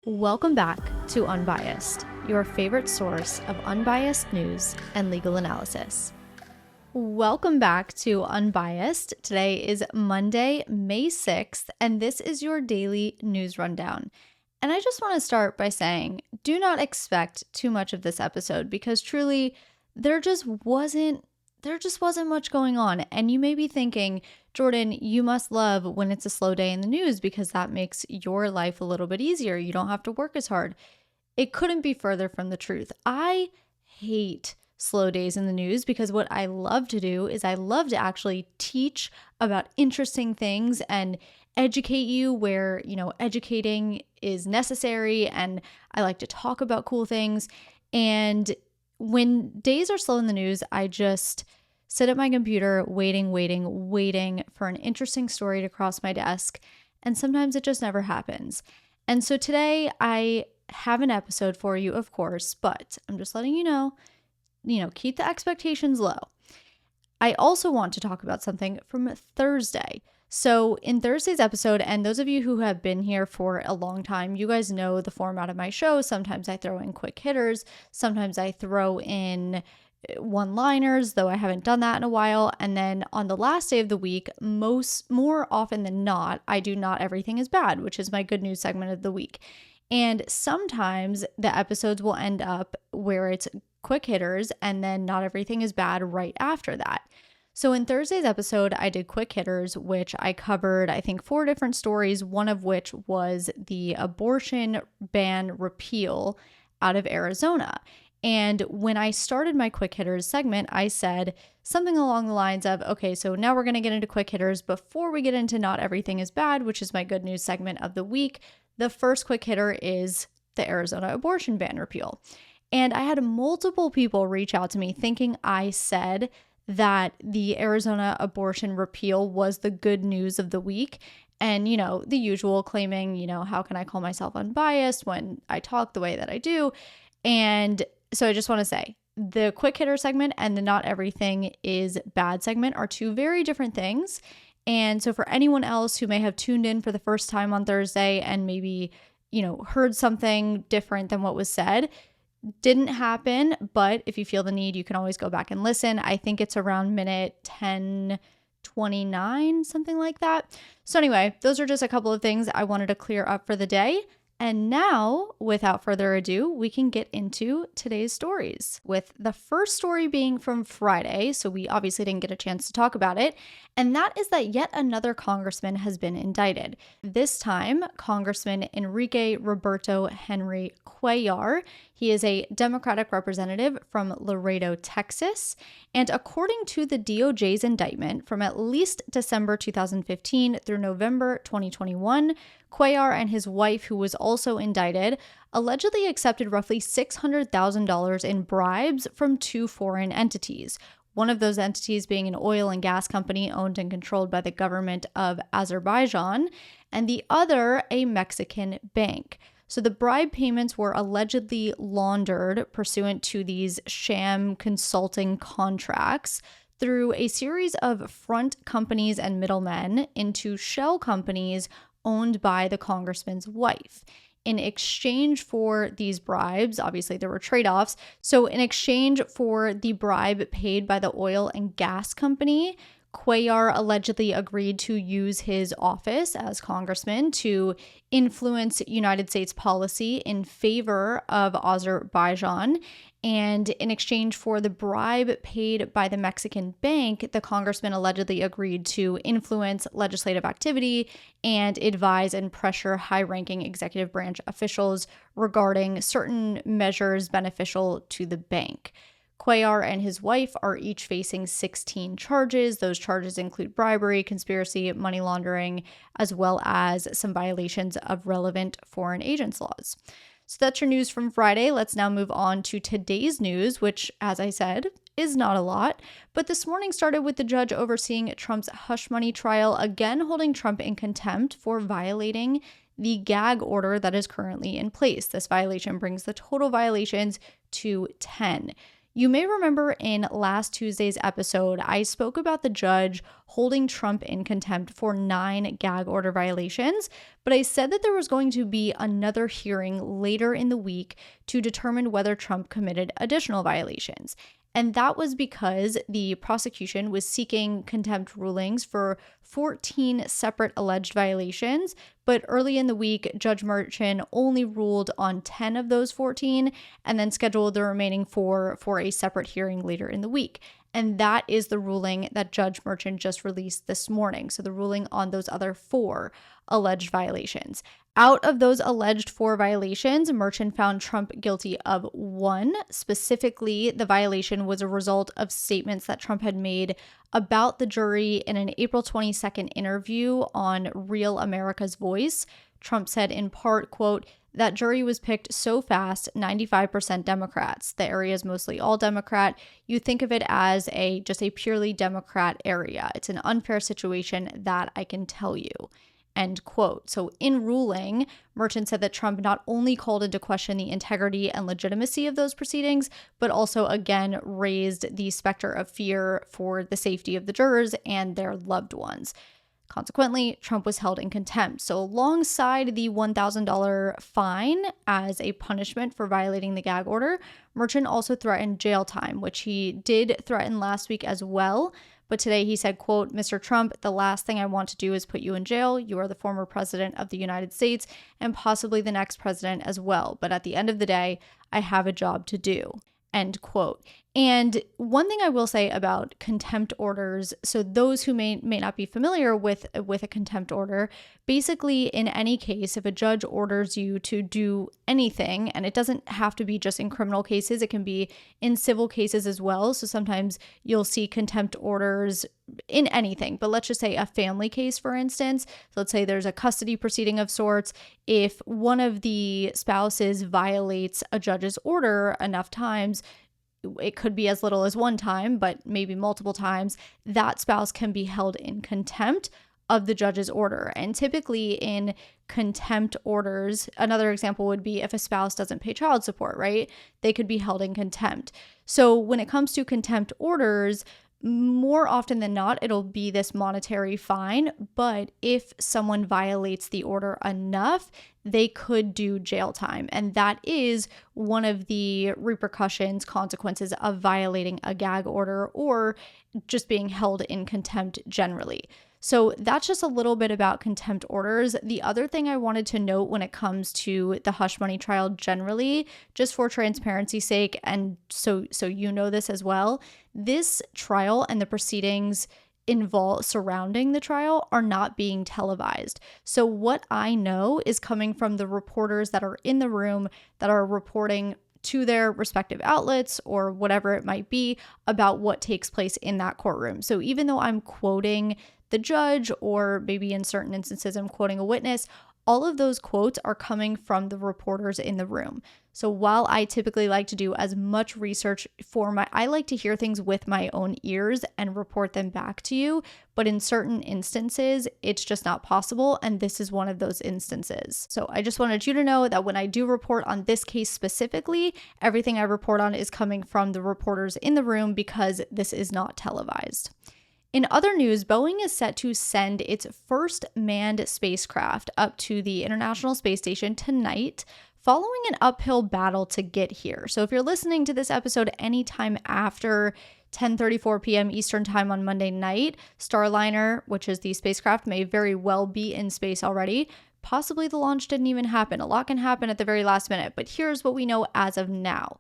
Welcome back to Unbiased, your favorite source of unbiased news and legal analysis. Welcome back to Unbiased. Today is Monday, May 6th, and this is your daily news rundown. And I just want to start by saying, do not expect too much of this episode because truly there just wasn't much going on. And you may be thinking, Jordan, you must love when it's a slow day in the news because that makes your life a little bit easier. You don't have to work as hard. It couldn't be further from the truth. I hate slow days in the news because what I love to do is I love to actually teach about interesting things and educate you where, educating is necessary. And I like to talk about cool things. And when days are slow in the news, I just sit at my computer waiting for an interesting story to cross my desk. And sometimes it just never happens. And so today I have an episode for you, of course, but I'm just letting you know, keep the expectations low. I also want to talk about something from Thursday. So in Thursday's episode, and those of you who have been here for a long time, you guys know the format of my show. Sometimes I throw in quick hitters. Sometimes I throw in one-liners, though I haven't done that in a while. And then on the last day of the week, more often than not, I do Not Everything is Bad, which is my good news segment of the week. And sometimes the episodes will end up where it's quick hitters and then Not Everything is Bad right after that. So in Thursday's episode, I did quick hitters, which I covered, I think, 4 different stories, one of which was the abortion ban repeal out of Arizona. And when I started my quick hitters segment, I said something along the lines of, okay, so now we're going to get into quick hitters. Before we get into Not Everything is Bad, which is my good news segment of the week, the first quick hitter is the Arizona abortion ban repeal. And I had multiple people reach out to me thinking I said that the Arizona abortion repeal was the good news of the week. And, the usual claiming, how can I call myself unbiased when I talk the way that I do? And so I just want to say the quick hitter segment and the Not Everything is Bad segment are 2 very different things. And so for anyone else who may have tuned in for the first time on Thursday and maybe, heard something different than what was said, didn't happen, but if you feel the need, you can always go back and listen. I think it's around minute 10:29, something like that. So anyway, those are just a couple of things I wanted to clear up for the day. And now, without further ado, we can get into today's stories, with the first story being from Friday, so we obviously didn't get a chance to talk about it, and that is that yet another congressman has been indicted. This time, Congressman Enrique Roberto Henry Cuellar. He is a Democratic representative from Laredo, Texas, and according to the DOJ's indictment, from at least December 2015 through November 2021, Cuellar and his wife, who was also indicted, allegedly accepted roughly $600,000 in bribes from 2 foreign entities, one of those entities being an oil and gas company owned and controlled by the government of Azerbaijan, and the other a Mexican bank. So the bribe payments were allegedly laundered pursuant to these sham consulting contracts through a series of front companies and middlemen into shell companies owned by the congressman's wife. In exchange for these bribes, obviously there were trade-offs. So in exchange for the bribe paid by the oil and gas company, Cuellar allegedly agreed to use his office as congressman to influence United States policy in favor of Azerbaijan. And in exchange for the bribe paid by the Mexican bank, the congressman allegedly agreed to influence legislative activity and advise and pressure high-ranking executive branch officials regarding certain measures beneficial to the bank. Cuellar and his wife are each facing 16 charges. Those charges include bribery, conspiracy, money laundering, as well as some violations of relevant foreign agents laws. So that's your news from Friday. Let's now move on to today's news, which, as I said, is not a lot. But this morning started with the judge overseeing Trump's hush money trial, again holding Trump in contempt for violating the gag order that is currently in place. This violation brings the total violations to 10. You may remember in last Tuesday's episode, I spoke about the judge holding Trump in contempt for 9 gag order violations, but I said that there was going to be another hearing later in the week to determine whether Trump committed additional violations. And that was because the prosecution was seeking contempt rulings for 14 separate alleged violations, but early in the week, Judge Merchan only ruled on 10 of those 14 and then scheduled the remaining 4 for a separate hearing later in the week. And that is the ruling that Judge Merchan just released this morning. So the ruling on those other 4 alleged violations. Out of those alleged 4 violations, Merchan found Trump guilty of 1. Specifically, the violation was a result of statements that Trump had made about the jury in an April 22nd interview on Real America's Voice. Trump said in part, quote, "That jury was picked so fast, 95% Democrats. The area is mostly all Democrat. You think of it as just a purely Democrat area. It's an unfair situation, that I can tell you." End quote. So in ruling, Merchan said that Trump not only called into question the integrity and legitimacy of those proceedings, but also again raised the specter of fear for the safety of the jurors and their loved ones. Consequently, Trump was held in contempt. So alongside the $1,000 fine as a punishment for violating the gag order, Merchan also threatened jail time, which he did threaten last week as well. But today he said, quote, "Mr. Trump, the last thing I want to do is put you in jail. You are the former president of the United States and possibly the next president as well. But at the end of the day, I have a job to do." End quote. And one thing I will say about contempt orders, so those who may not be familiar with a contempt order, basically in any case, if a judge orders you to do anything, and it doesn't have to be just in criminal cases, it can be in civil cases as well. So sometimes you'll see contempt orders in anything, but let's just say a family case, for instance. So let's say there's a custody proceeding of sorts. If one of the spouses violates a judge's order enough times, it could be as little as one time, but maybe multiple times, that spouse can be held in contempt of the judge's order. And typically in contempt orders, another example would be if a spouse doesn't pay child support, right? They could be held in contempt. So when it comes to contempt orders, more often than not, it'll be this monetary fine, but if someone violates the order enough, they could do jail time. And that is one of the repercussions, consequences of violating a gag order or just being held in contempt generally. So that's just a little bit about contempt orders. The other thing I wanted to note when it comes to the hush money trial generally, just for transparency's sake, and so you know this as well, this trial and the proceedings surrounding the trial are not being televised. So what I know is coming from the reporters that are in the room that are reporting to their respective outlets or whatever it might be about what takes place in that courtroom. So even though I'm quoting the judge, or maybe in certain instances I'm quoting a witness, all of those quotes are coming from the reporters in the room. So while I typically like to do as much research I like to hear things with my own ears and report them back to you, but in certain instances, it's just not possible, and this is one of those instances. So I just wanted you to know that when I do report on this case specifically, everything I report on is coming from the reporters in the room because this is not televised. In other news, Boeing is set to send its first manned spacecraft up to the International Space Station tonight, following an uphill battle to get here. So if you're listening to this episode anytime after 10:34 p.m. Eastern Time on Monday night, Starliner, which is the spacecraft, may very well be in space already. Possibly the launch didn't even happen. A lot can happen at the very last minute, but here's what we know as of now.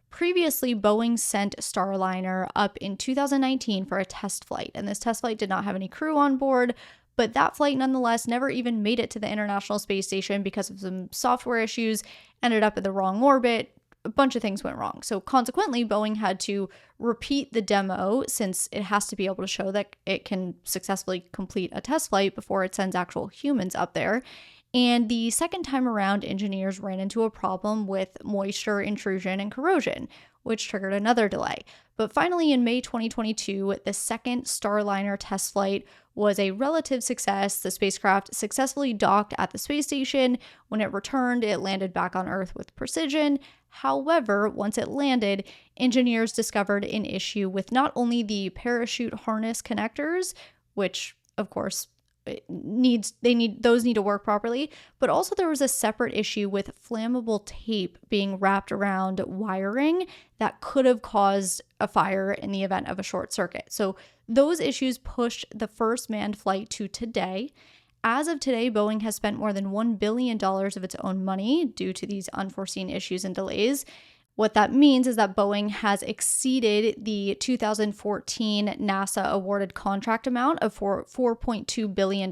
Previously, Boeing sent Starliner up in 2019 for a test flight, and this test flight did not have any crew on board, but that flight nonetheless never even made it to the International Space Station because of some software issues, ended up in the wrong orbit, a bunch of things went wrong. So consequently, Boeing had to repeat the demo since it has to be able to show that it can successfully complete a test flight before it sends actual humans up there. And the second time around, engineers ran into a problem with moisture intrusion and corrosion, which triggered another delay. But finally, in May 2022, the second Starliner test flight was a relative success. The spacecraft successfully docked at the space station. When it returned, it landed back on Earth with precision. However, once it landed, engineers discovered an issue with not only the parachute harness connectors, which, of course, need to work properly, but also there was a separate issue with flammable tape being wrapped around wiring that could have caused a fire in the event of a short circuit. So those issues pushed the first manned flight to today. As of today, Boeing has spent more than $1 billion of its own money due to these unforeseen issues and delays. What that means is that Boeing has exceeded the 2014 NASA awarded contract amount of $4.2 billion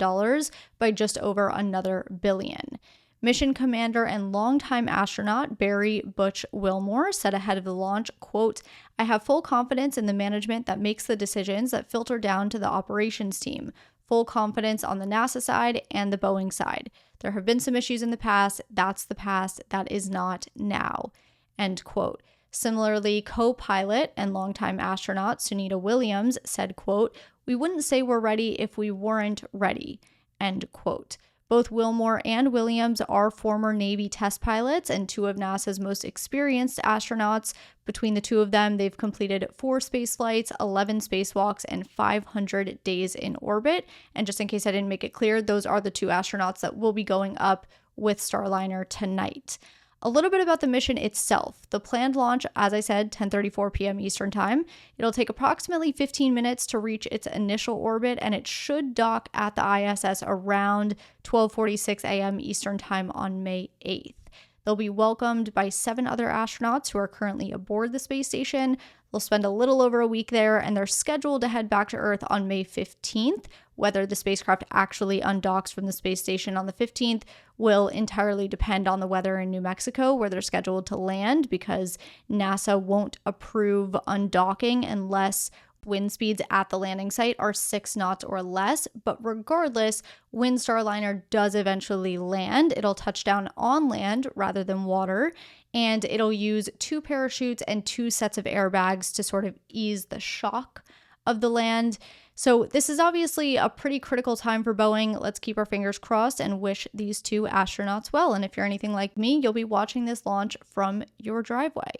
by just over another billion. Mission commander and longtime astronaut Barry Butch Wilmore said ahead of the launch, quote, "I have full confidence in the management that makes the decisions that filter down to the operations team. Full confidence on the NASA side and the Boeing side. There have been some issues in the past. That's the past. That is not now." End quote. Similarly, co-pilot and longtime astronaut Sunita Williams said, quote, "We wouldn't say we're ready if we weren't ready." End quote. Both Wilmore and Williams are former Navy test pilots and two of NASA's most experienced astronauts. Between the two of them, they've completed 4 space flights, 11 spacewalks, and 500 days in orbit. And just in case I didn't make it clear, those are the 2 astronauts that will be going up with Starliner tonight. A little bit about the mission itself. The planned launch, as I said, 10:34 p.m. Eastern Time. It'll take approximately 15 minutes to reach its initial orbit, and it should dock at the ISS around 12:46 a.m. Eastern Time on May 8th. They'll be welcomed by 7 other astronauts who are currently aboard the space station. They'll spend a little over a week there, and they're scheduled to head back to Earth on May 15th. Whether the spacecraft actually undocks from the space station on the 15th will entirely depend on the weather in New Mexico, where they're scheduled to land, because NASA won't approve undocking unless wind speeds at the landing site are 6 knots or less. But regardless, when Starliner does eventually land, it'll touch down on land rather than water, and it'll use 2 parachutes and 2 sets of airbags to sort of ease the shock of the land. So this is obviously a pretty critical time for Boeing. Let's keep our fingers crossed and wish these 2 astronauts well. And if you're anything like me, you'll be watching this launch from your driveway.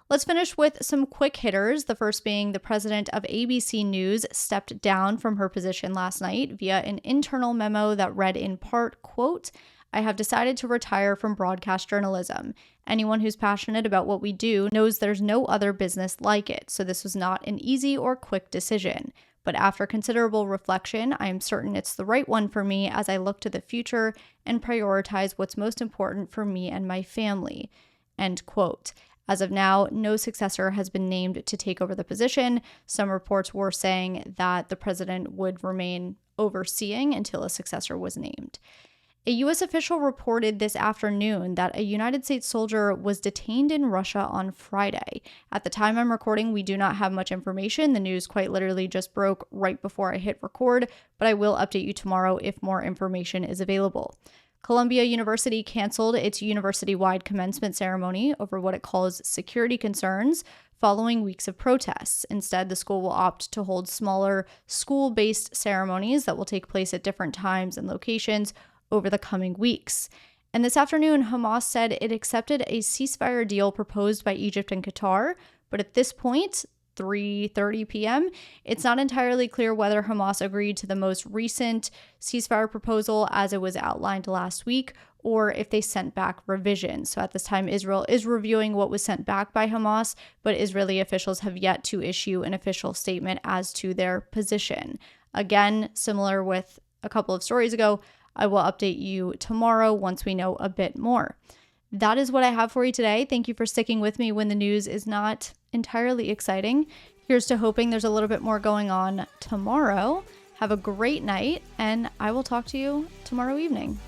Let's finish with some quick hitters, the first being the president of ABC News stepped down from her position last night via an internal memo that read in part, quote, "I have decided to retire from broadcast journalism. Anyone who's passionate about what we do knows there's no other business like it, so this was not an easy or quick decision. But after considerable reflection, I am certain it's the right one for me as I look to the future and prioritize what's most important for me and my family." End quote. As of now, no successor has been named to take over the position. Some reports were saying that the president would remain overseeing until a successor was named. A U.S. official reported this afternoon that a United States soldier was detained in Russia on Friday. At the time I'm recording, we do not have much information. The news quite literally just broke right before I hit record, but I will update you tomorrow if more information is available. Columbia University canceled its university-wide commencement ceremony over what it calls security concerns following weeks of protests. Instead, the school will opt to hold smaller school-based ceremonies that will take place at different times and locations over the coming weeks. And this afternoon, Hamas said it accepted a ceasefire deal proposed by Egypt and Qatar, but at this point, 3:30 p.m., it's not entirely clear whether Hamas agreed to the most recent ceasefire proposal as it was outlined last week, or if they sent back revisions. So at this time, Israel is reviewing what was sent back by Hamas, but Israeli officials have yet to issue an official statement as to their position. Again, similar with a couple of stories ago, I will update you tomorrow once we know a bit more. That is what I have for you today. Thank you for sticking with me when the news is not entirely exciting. Here's to hoping there's a little bit more going on tomorrow. Have a great night, and I will talk to you tomorrow evening.